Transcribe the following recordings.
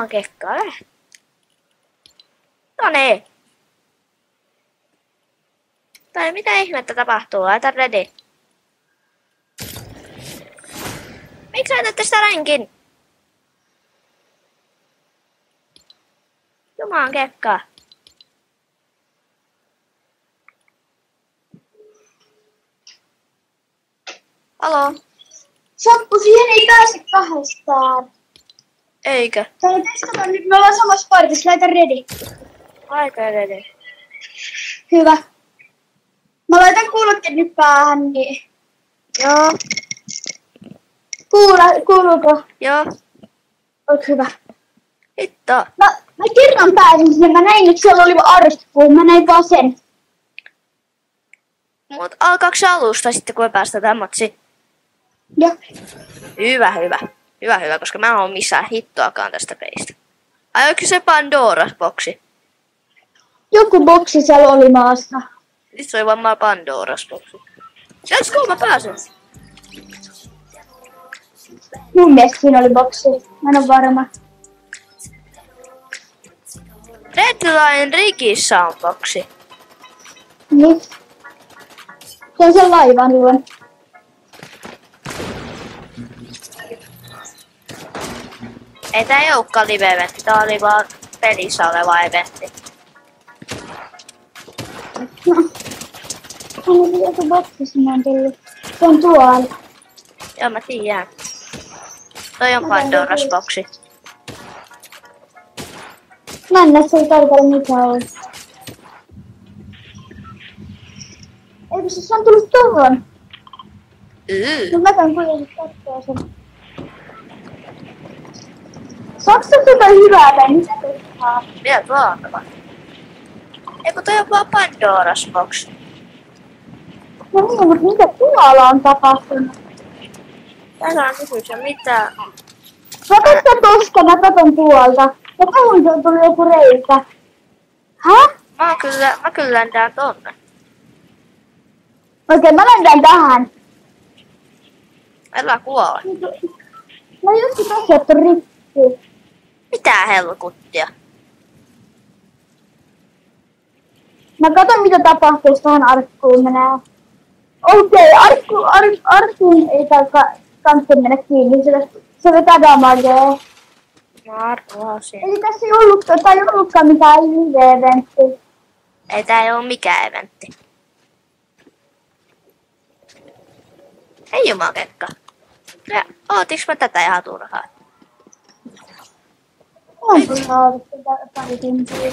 Juman kekkaa. No niin. Tai mitä ihmettä tapahtuu? Laita ready. Miksi laitatte sitä ränkin? Juman kekkaa. Halo? Sappu, siihen ei pääse kahdestaan. Eikö? Täällä testataan nyt, me ollaan samassa partissa, laita ready. Aika ready. Hyvä. Mä laitan kuulokkeet nyt päähän, niin... Joo. Kuuluuko? Joo. Oot hyvä. Hitto. Mä kerran pääsin sinne, mä näin, että siellä oli arvostelu, mä näin vaan sen. Mut alkaako se alusta sitten, kun me päästään tämmöksi? Joo. Hyvä, koska mä en oo missään hittoakaan tästä peistä. Ai onko se Pandoras-boksi? Joku boksi siellä oli maassa. Nyt se oli varmaan Pandoras-boksi. Sieltä mä pääsen? Mun mielestä siinä oli boksi. Mä en oo varma. Redline Rigissä on boksi. Niin. Se on sen laivan luon. Ei tää ei olekaan live-eventti, tää oli vaan pelissä oleva eventti. No. Oli joku boksi sinne on tullut. Se on tuolla. Joo, mä tiedän. Toi on Pandoras boksi. Mä en näe se tarkalleen mitä on. Eikö se on tullut tohon? No mä käyn kuitenkin katsoa sen. Saaks se jotain hyvää tai mitä tehdään? Vielä tuolta. Eikö toi on vaan Pandoras boksi? No niin, mutta mitä tuolla on tapahtunut? Täällä on kysymys, mitä? Mä katson tosta, mä katson tuolta. Ja tuohon on tullut joku reikä. Häh? Mä kyllä ländään tonne. Okei, mä lähdän tähän. Älä kuole. No joskus asiat on rikki. Mitä helkuttia? Mä katson mitä tapahtuu, jos tähän arkkuun menee. Okei, arkkuun ei saa kanssa mennä kiinni, se vetää damagea. Mä arvasin. Eli tässä ei ollutkaan mitään live-eventti. Ei tää ei oo mikään eventti. Ei jumakekka. Ja ootiks mä tätä ihan turhaa? On turhaa pari tuntia.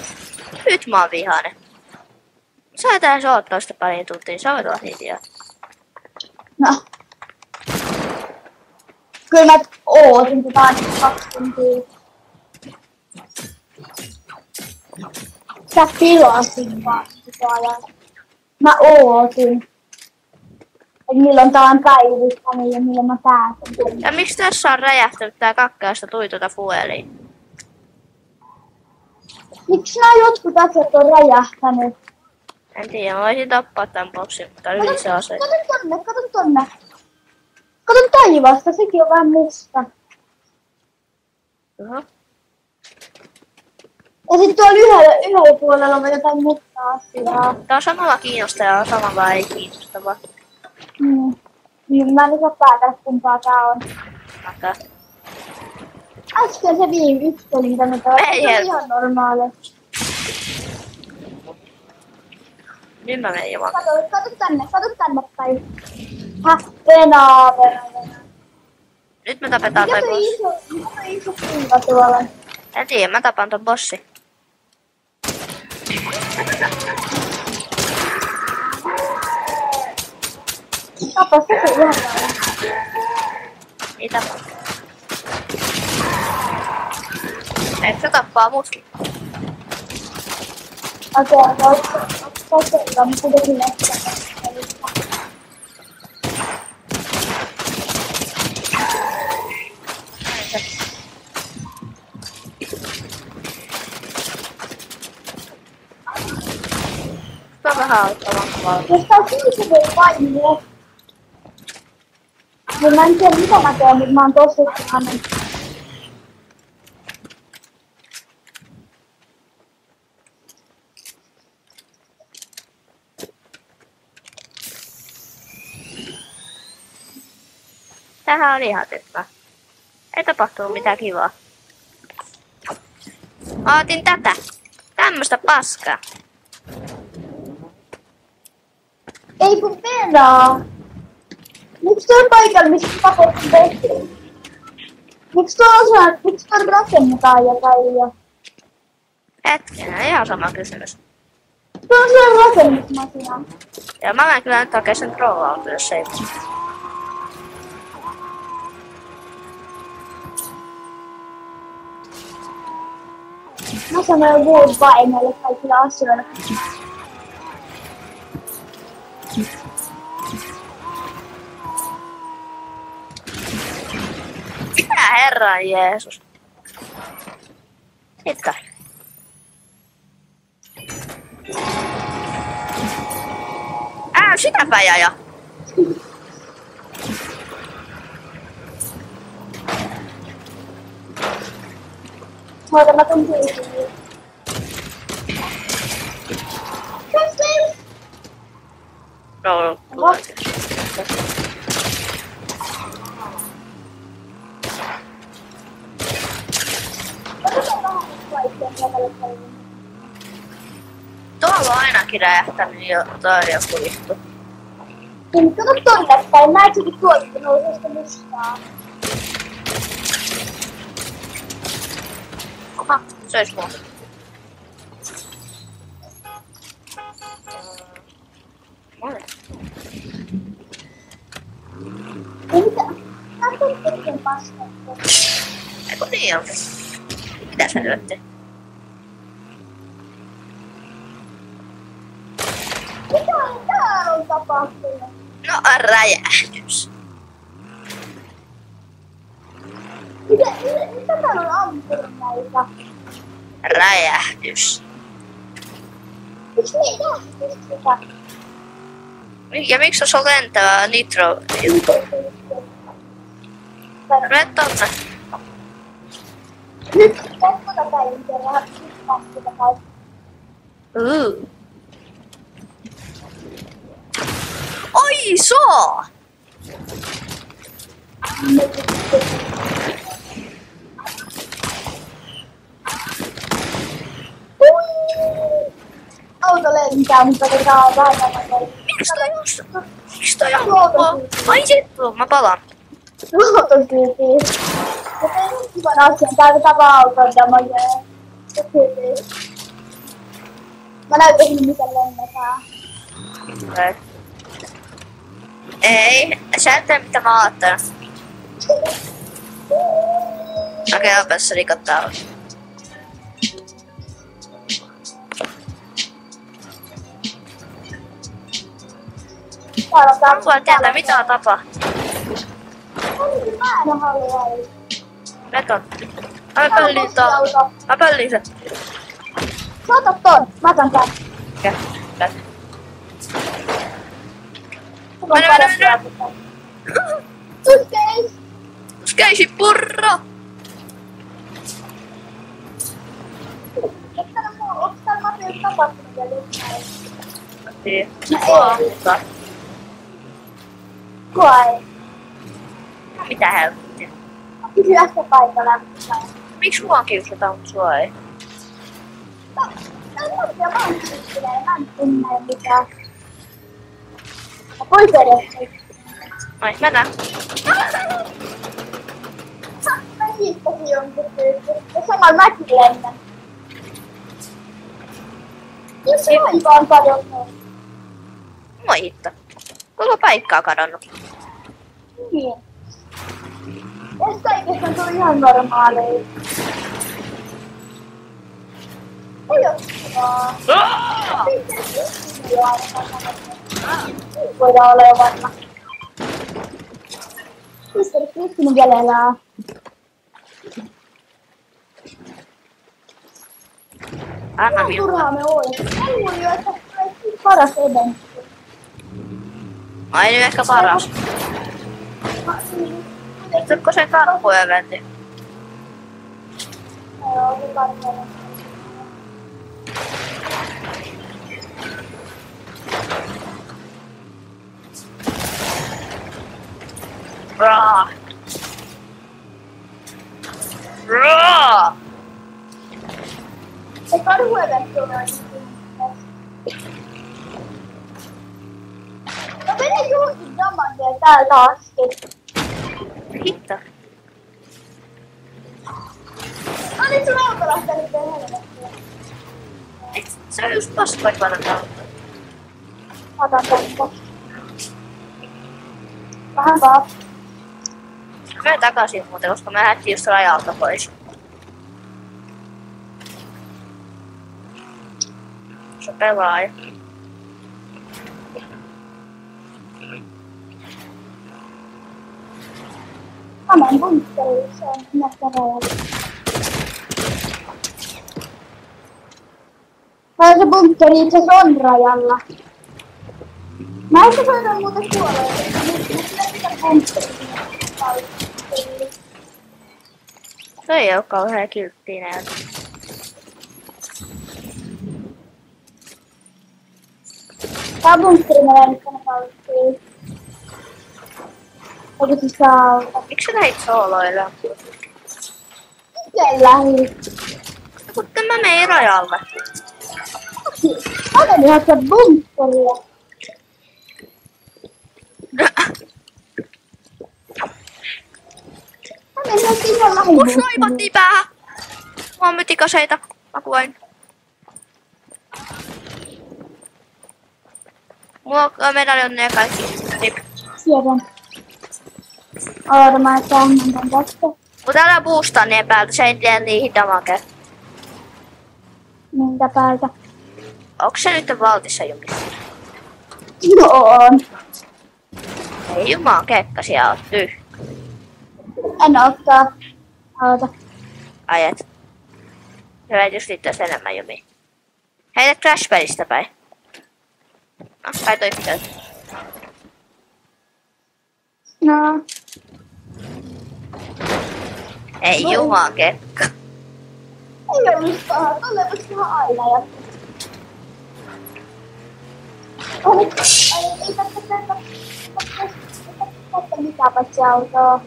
Nyt mä oon vihainen. Sä et edes oottaa sitä pari tuntia, sä voit olla hiljaa. No. Kyllä mä ootin tätä ainakin 2 tuntia. Sä pilasin vaan sitä ajan. Mä ootin. Et milloin tää on päivittänyt ja milloin mä pääsen. Ja miksi tässä on räjähtänyt tää kakkaista tuli tuota fueliin? Miksi nää jotkut asiat on räjähtänyt? En tiedä, mä voisin tappaa tän boksin, mutta yli se ase. Katon tonne. Katon taivasta, sekin on vähän musta. Oho. Ja sit tuolla yhdellä puolella on jotain mustaa asiaa. Tää on samalla kiinnostavaa, samalla ei kiinnostavaa. Niin, mä en osaa päätellä kumpaa tää on. Mäkään. Äsken se yksi oli mitä me täällä. Ei Se on helppo. ihan normaali. Nyt mä menen jumaan. Kato tänne päin. Häh, Venäjä. Nyt me tapetaan toi bossi. Mikä toi iso kuiva tuolla? En tiedä, mä tapan ton bossi. Tapa se ihan paljon. Ei tapa. Et se tappaa mutkin. Okei, kokeillaan, mutta kuitenkin ehkä. Se on vähän auttavan kovaa. Jos tää on siniseveli painuu, niin mä en tiedä mitä mä teen, mutta mä oon tosi ihanen. Tämähän oli ihan typpää. Ei tapahtunut mitään kivaa. Ootin tätä. Tämmöstä paskaa. Ei kun Venaa. Miksi tuolla paikalla, missä pakotti tehtiin? Miksi tuolla rakennetaan jotain jo? Hetken, ihan sama kysymys. Tuolla on siellä rakennusmasina. Ja mä menen kyllä nyt hakea sen trollautu, jos ei. Mä sanoin goodbye näille kaikille asioille. Mitä herran Jeesus? Mitä? Sitäpä ja. Mä tuun siihen. No, tuolla on ainakin räjähtänyt jotain joku juttu. Niin, kato tonne päin. Näet sekin tuolta nousee sitä mustaa. Aha, se ois mua. Ei mitään. Mä tuun tekemään paskaa. Eiku niin onkin. Mitä sä lyötte? Mitä täällä on tapahtunut? No, räjähdys. Mitä täällä on ampunut näitä? Räjähdys. Miksi me ei nähty sitä? Ja miksi se on lentävä nitro? Mene tonne. Nyt tästä päivän kerran. Nyt tästä päivän. Oi, so! Auto lentää, mutta tää on vähän. Miksi toi on? Ai vittu, mä palaan. Luotosyytiin. Ja tein nyt kivan asian, täältä tavaa auton damoja. Mä näytän miten lennetään. Ei, sä et tee mitä mä ajattelen. Okei, opessa rikottaa. Haluan tietää mitä on tapahtunut. Mä en halua. Veton. Mä pöllin sen. Sä otat ton, mä otan tän. Mene, mene, mene. Suskeis! Skeisi purra! Onko täällä Matias tapahtunut vielä jotain? Niin. Kua ei. Mitä helvettiä? Mä kysyn äsken paikalla. Miksi mua kiusataan, mut sua ei? Mä en tunne mitään. Mä pois edes. Ai, mennään. Mä hiittäsin jonkun tyyppi. Ja samalla mäkin lennän. Jos se aika on kadonnut. Mua hitto. Koko paikka on kadonnut. Niin. Ja kaikesta tuli ihan normaaleja. Ei oo kivaa. Voidaan olla jo varma. Misteri Kristinen vielä elää. Anna Ihan minulle. turhaa me ois. Mä luulin jo, että se olisi paras eventti. Ai nyt ehkä paras. Tuotko se karppueventti? Joo, se karppueventti. Raa. Raa. Se karhuevettu on. No mene juuri saman tien täältä asti. Hitto. No niin sun auto lähtee nyt helvettiin. Se on just paskoit varataan. Otan tästä. Vähän vaan. Mene takaisin muuten, koska mä lähdin just rajalta pois. Se pelaaja. Mä menen bunkkeriin, se on näistä rajalla. Se bunkkeri itse asiassa on rajalla. Mä ehkä soitan muuten kuoleen, että nyt sitä bunkkeriin. Se ei oo kauhean kilttiä näytä. Tää bunkkeri menee nyt tänne kauttiin. Onko se sauta? Miksi sä lähit sooloilla? Miten lähi? Mutta mä menen rajalle. Mä otan ihan sitä bunkkeria. Mä menen ihan lähi. Mun snaivattiin päähän. Mä oon mytikaseita. Mä kuoin. Mulla on medali on ne kaikki. Nip. Siedän. Oota, mä käyn tästä. Mutta älä boostaa niiden päältä, se ei tee niihin damage. Minkä päältä? Onko se nyt valtissa jumissa? No on. Ei jumaan kekkasia oo tyhjä. En ottaa. Oota. Ajat. Hyvä, jos liittyisi enemmän jumiin. Heitä Crash-pelistä päin. No, kai toi pitää. No. Ei jumaan kekka. Ei ollut paha. Tulee vasta ihan aina. Ja... Ei tästä mitään paitsi autoa.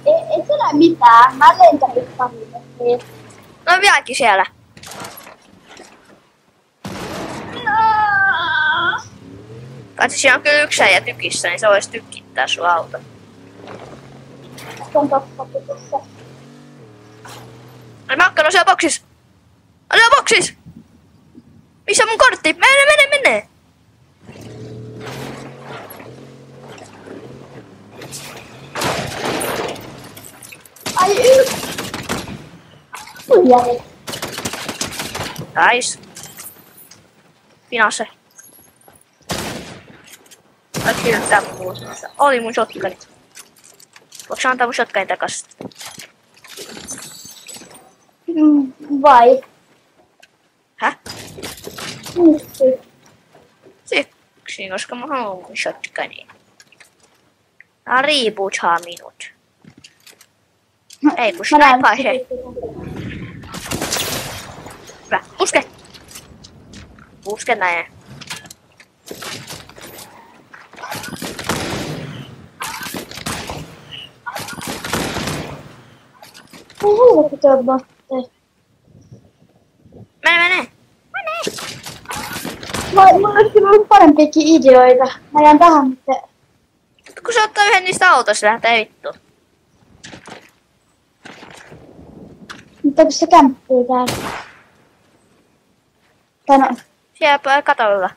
Ei se näe mitään. Mä lentän nyt pariin. No vieläkin siellä. Katso, siinä on kyllä yksi äijä tykissä, niin se voisi tykittää sun auto. Se on totta tykissä. Ai Makka, no siellä boksis! Siellä boksis! Missä mun kortti? Mene! Ai yksi! Kuljari. Nice. Finase. Oot hirveä muuta. Oli mun shotkani. Voinko antaa mun shotgunin takas? Vai? Häh? Miksi? Siksi, koska mä haluan mun shotgunin. Tää reboothaa minut. Ei kun snipaa se. Hyvä, puske! Puske näin. Ei helvetti tuo botti. Mene! Mulla olisi ollut parempiakin ideoita. Mä jään tähän, mutta... Kun se ottaa yhden niistä autoista, lähtee vittuun. Mutta kun se kämppii täällä. Tai no, Siellä katolla.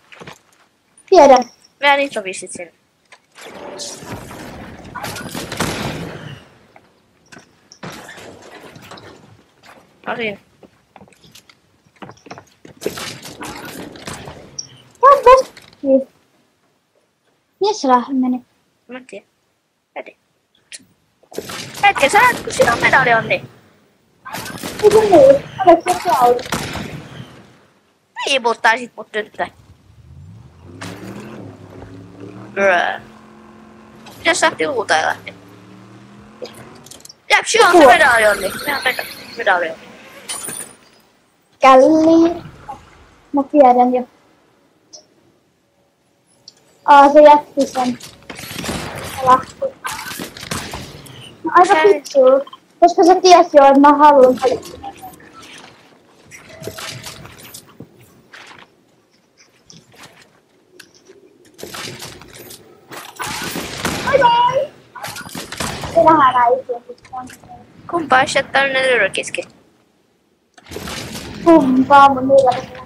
tiedän. Vielä niitä sovisit sinne. No siinä. Tää on botti. Mies se meni. Mä en tiedä. Heti. Hetken, sä näet, kun siinä on medali on niin. Ei se muu. Oletko se auto? Riipuuttaisit mut tyttö. Brö. Mitäs sä lähti uutella? Jep, siinä on se medali on niin. Medali on. Källi. Mä tiedän jo. Se jätti sen. lähti. No, aika fiksua, koska se tiesi jo, että mä haluan valittaa. Bye bye! Se nähdään itse. Kumpa olisi jättänyt ne nyrkiskin? Kumpaa mun niillä.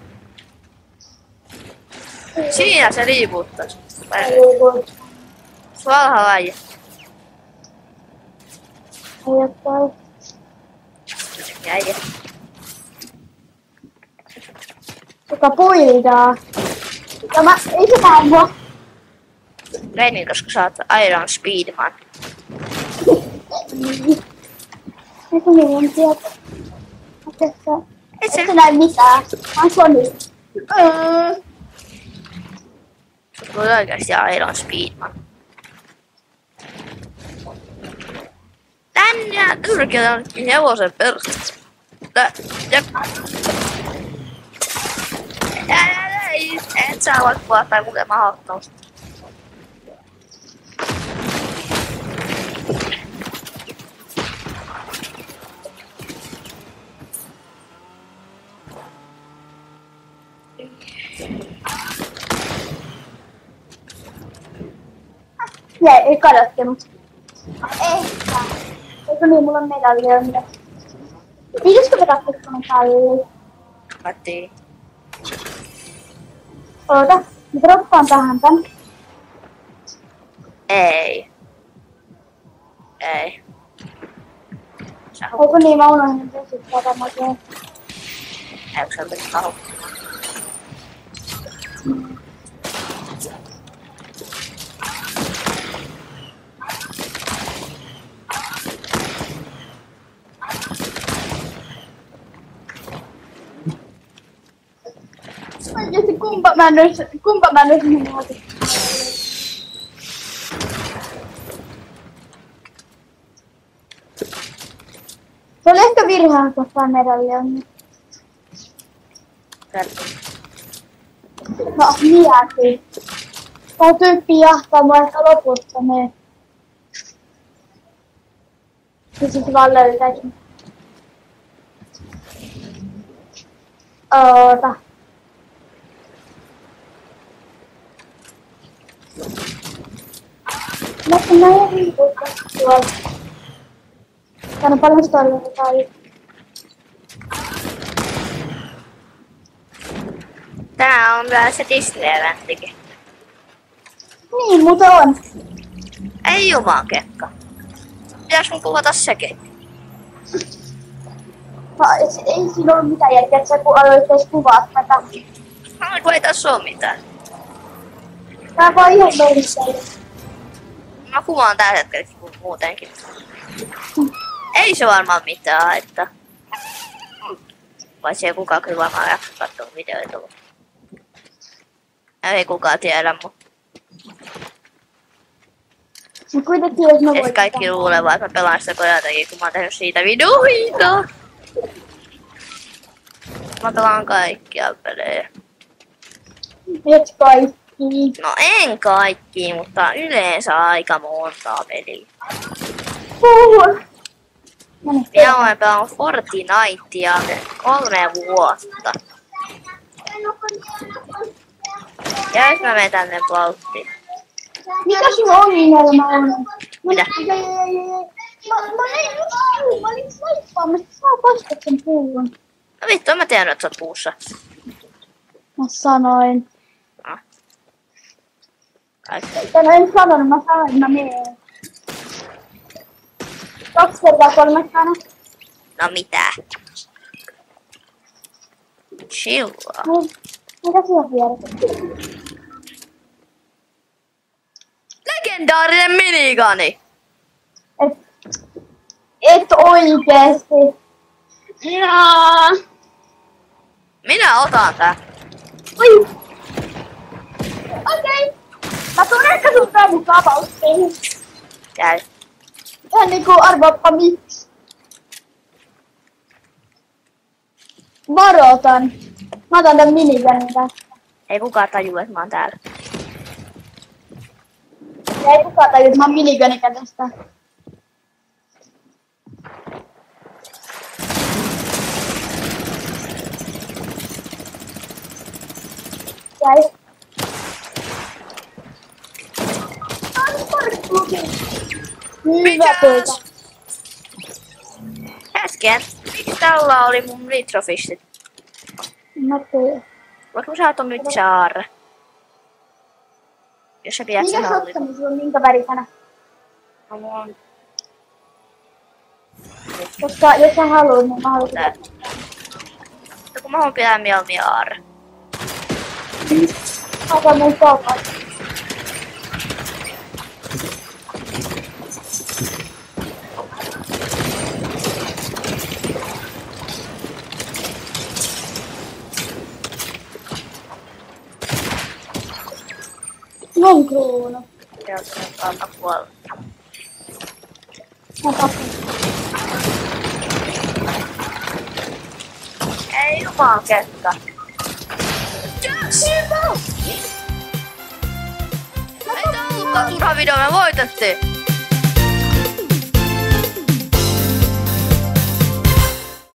Siinä se liipuuttaisi. Ei voi. Valha laji. Ei toi. Jäi. Joka puidaa. Ei se näe mua. Näin, koska sä oot Iron Speedman. Eiku niin tietää. Et se näe mitään. Mä oon Sony. Sä oot oikeasti Iron Speedman. Tänne nyrkillä on hevosen perstä. Et sä voit puhuttaa kuten mahdottomasti. Ei kadottanut. Ehkä. Eikö niin, mulla on medallia mitä. Pitäisikö me katsoa metallia? Kattii. Oota, mä droppaan tähän tän. Ei. Sä hukut. Eikö niin, mä unohdin tosiaan tämmöisen. Eikö sä ollut kahu? Oikeesti kumpa mä nyt minun otin. Se oli ehkä virhehän tuossa medallion. No, miäkin. Tää tyyppi jahtaa mua ehkä lopussa ne. Ja sit vaan löytäisin. Oota. Mä en riipuutta tuolla. Täällä on paljon storioita täällä. Tää on vielä se Disney-eventtikin. Niin, mutta on. Ei jumakekka. Pitäis mun kuvata sekin? No, ei siinä ollut mitään järkeä, että sä kun aloit edes kuvaa tätä. No, kun ei tässä oo mitään. Tää vaan ihan merissä. Mä kuvaan tällä hetkellä muutenkin. Ei se varmaan mitään haittaa. Vai se ei kukaan kyllä varmaan jaksa katsoa videoita. Ei kukaan tiedä, mutta Mut kuitenkin jos mä voin. kaikki luulevat, että mä pelaan sitä kojaltakin, kun mä oon tehnyt siitä videoita. Mä pelaan kaikkia pelejä. Et kaikki. No en kaikki, mutta yleensä aika montaa peliä. Minä olen pelannut Fortnitea 3 vuotta. Ja jos mä menen tänne pauttiin. Mikä sun ongelma on? Mitä? Mä olin slaippaamassa, saa paskat sen puun. No vittu, en mä tiennyt, että sä oot puussa. Mä sanoin. No. No en sanonut, mä sanoin, mä menen. 2 kertaa 3 sana. No mitä? Chillaa. Mitä siellä vieressä? Legendaarinen minigani! Et oikeesti. Jaa. Minä otan tää. Oi. Okei. Mä tuun ehkä sun tää mukaan pauttiin. Käy. Ihan niinku arvaappa miksi. Varoitan. Mä otan tän miniganin tästä. Ei kukaan tajua, että mä oon täällä. Ei kukaan tajua, että mä oon minigani kädestä. Jäi. Hyvä töitä. Äsken. Miksi tällä oli mun nitrofishit? Mä tiedän. Voitko sä ottaa nyt saara? Jos sä pidät sen Mikä hallin. sottami sulla on minkä värisenä? No mulla on Koska jos sä haluat, niin mä haluan tää. Mutta kun mä haluan pitää mieluummin aara. Ota mun kaupan. Mun kruunu. Se on sen alta puolella. Mä tapun. Ei jumal kekka. Ei tää ollutkaan turha video, me voitettiin.